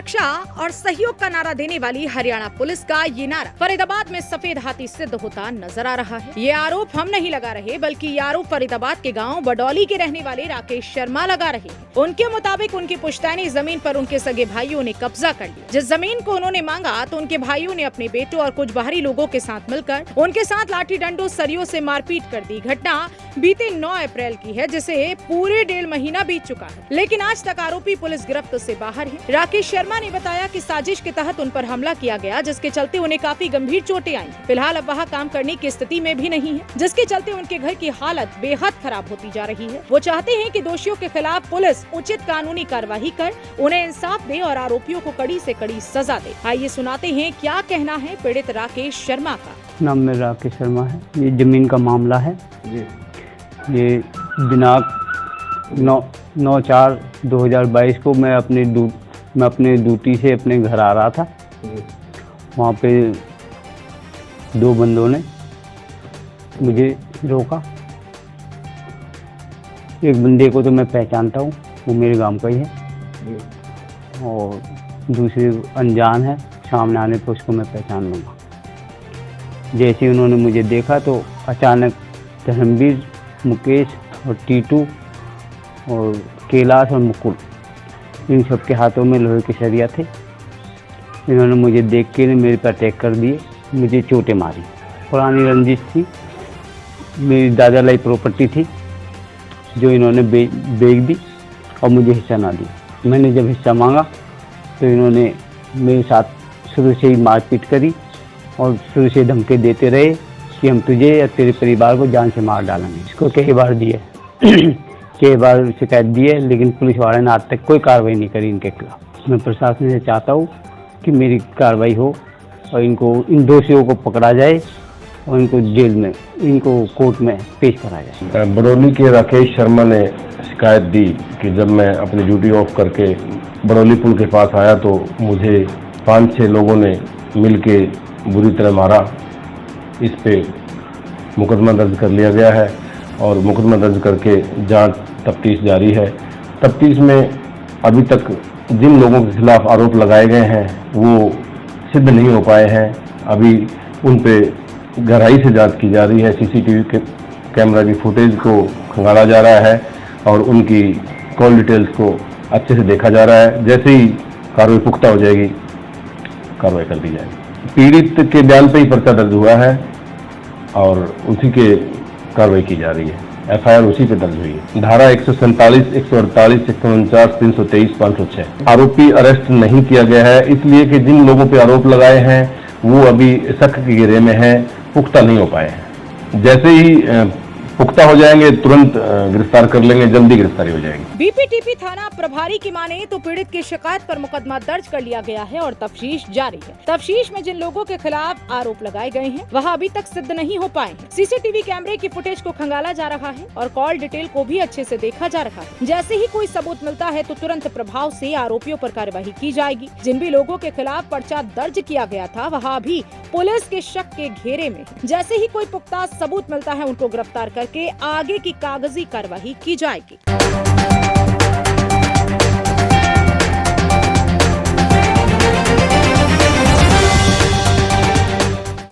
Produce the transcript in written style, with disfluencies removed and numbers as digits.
सुरक्षा और सहयोग का नारा देने वाली हरियाणा पुलिस का ये नारा फरीदाबाद में सफेद हाथी सिद्ध होता नजर आ रहा है। ये आरोप हम नहीं लगा रहे, बल्कि ये आरोप फरीदाबाद के गांव बडौली के रहने वाले राकेश शर्मा लगा रहे हैं। उनके मुताबिक उनकी पुश्तैनी जमीन पर उनके सगे भाइयों ने कब्जा कर लिया। जिस जमीन को उन्होंने मांगा तो उनके भाइयों ने अपने बेटों और कुछ बाहरी लोगों के साथ मिलकर उनके साथ लाठी डंडों सरियों से मारपीट कर दी। घटना बीते 9 अप्रैल की है, जिसे पूरे 1.5 महीना बीत चुका है, लेकिन आज तक आरोपी पुलिस गिरफ्त से बाहर है। राकेश शर्मा ने बताया कि साजिश के तहत उन पर हमला किया गया, जिसके चलते उन्हें काफी गंभीर चोटें आई। फिलहाल अब वह काम करने की स्थिति में भी नहीं है, जिसके चलते उनके घर की हालत बेहद खराब होती जा रही है। वो चाहते हैं कि दोषियों के खिलाफ पुलिस उचित कानूनी कार्रवाई कर उन्हें इंसाफ दे और आरोपियों को कड़ी से कड़ी सजा दे। आइए सुनाते हैं क्या कहना है पीड़ित राकेश शर्मा का। नाम मेरा राकेश शर्मा है। ये जमीन का मामला है जी। ये दिनांक 9/4/2022 को मैं अपने ड्यूटी से अपने घर आ रहा था। वहाँ पे 2 बंदों ने मुझे रोका। एक बंदे को तो मैं पहचानता हूँ, वो मेरे गांव का ही है, और दूसरे अनजान है, सामने आने पर उसको मैं पहचान लूँगा। जैसे ही उन्होंने मुझे देखा तो अचानक धर्मवीर, मुकेश और टीटू और कैलाश और मुकुल, इन सब के हाथों में लोहे के सरिया थे। इन्होंने मुझे देख के मेरे पर अटैक कर दिए, मुझे चोटें मारी। पुरानी रंजिश थी, मेरी दादा लाई प्रॉपर्टी थी जो इन्होंने बेच दी और मुझे हिस्सा ना दिया। मैंने जब हिस्सा मांगा तो इन्होंने मेरे साथ शुरू से ही मारपीट करी और शुरू से धमकी देते रहे कि हम तुझे या तेरे परिवार को जान से मार डालेंगे। इसको कई बार दिए कई बार शिकायत दी है, लेकिन पुलिस वाले ने आज तक कोई कार्रवाई नहीं करी इनके खिलाफ। मैं प्रशासन से चाहता हूँ कि मेरी कार्रवाई हो और इन दोषियों को पकड़ा जाए और इनको जेल में, इनको कोर्ट में पेश करा जाए। बडौली के राकेश शर्मा ने शिकायत दी कि जब मैं अपनी ड्यूटी ऑफ करके बडौली पुल के पास आया तो मुझे 5-6 लोगों ने मिलके बुरी तरह मारा। इस पे मुकदमा दर्ज कर लिया गया है और मुकदमा दर्ज करके जांच तफ्तीश जारी है। तफ्तीश में अभी तक जिन लोगों के खिलाफ आरोप लगाए गए हैं वो सिद्ध नहीं हो पाए हैं। अभी उन पे गहराई से जांच की जा रही है। सीसीटीवी के कैमरा की फुटेज को खंगाला जा रहा है और उनकी कॉल डिटेल्स को अच्छे से देखा जा रहा है। जैसे ही कार्रवाई पुख्ता हो जाएगी, कार्रवाई कर दी जाएगी। पीड़ित के बयान पे ही पर्चा दर्ज हुआ है और उसी के कार्रवाई की जा रही है। एफआईआर उसी पे दर्ज हुई है। धारा 147, 148, 149, 323, 506। आरोपी अरेस्ट नहीं किया गया है इसलिए कि जिन लोगों पे आरोप लगाए हैं वो अभी शक के घेरे में हैं, पुख्ता नहीं हो पाए हैं। जैसे ही पुख्ता हो जाएंगे तुरंत गिरफ्तार कर लेंगे, जल्दी गिरफ्तारी हो जाएगी। बीपीटीपी थाना प्रभारी की माने तो पीड़ित की शिकायत पर मुकदमा दर्ज कर लिया गया है और तफ्तीश जारी है। तफ्तीश में जिन लोगों के खिलाफ आरोप लगाए गए हैं वह अभी तक सिद्ध नहीं हो पाए हैं। सीसीटीवी कैमरे की फुटेज को खंगाला जा रहा है और कॉल डिटेल को भी अच्छे से देखा जा रहा है। जैसे ही कोई सबूत मिलता है तो तुरंत प्रभाव से आरोपियों पर कार्यवाही की जाएगी। जिन भी लोगों के खिलाफ पर्चा दर्ज किया गया था वह अभी पुलिस के शक के घेरे में। जैसे ही कोई पुख्ता सबूत मिलता है उनको गिरफ्तार करके आगे की कागजी कार्रवाई की जाएगी।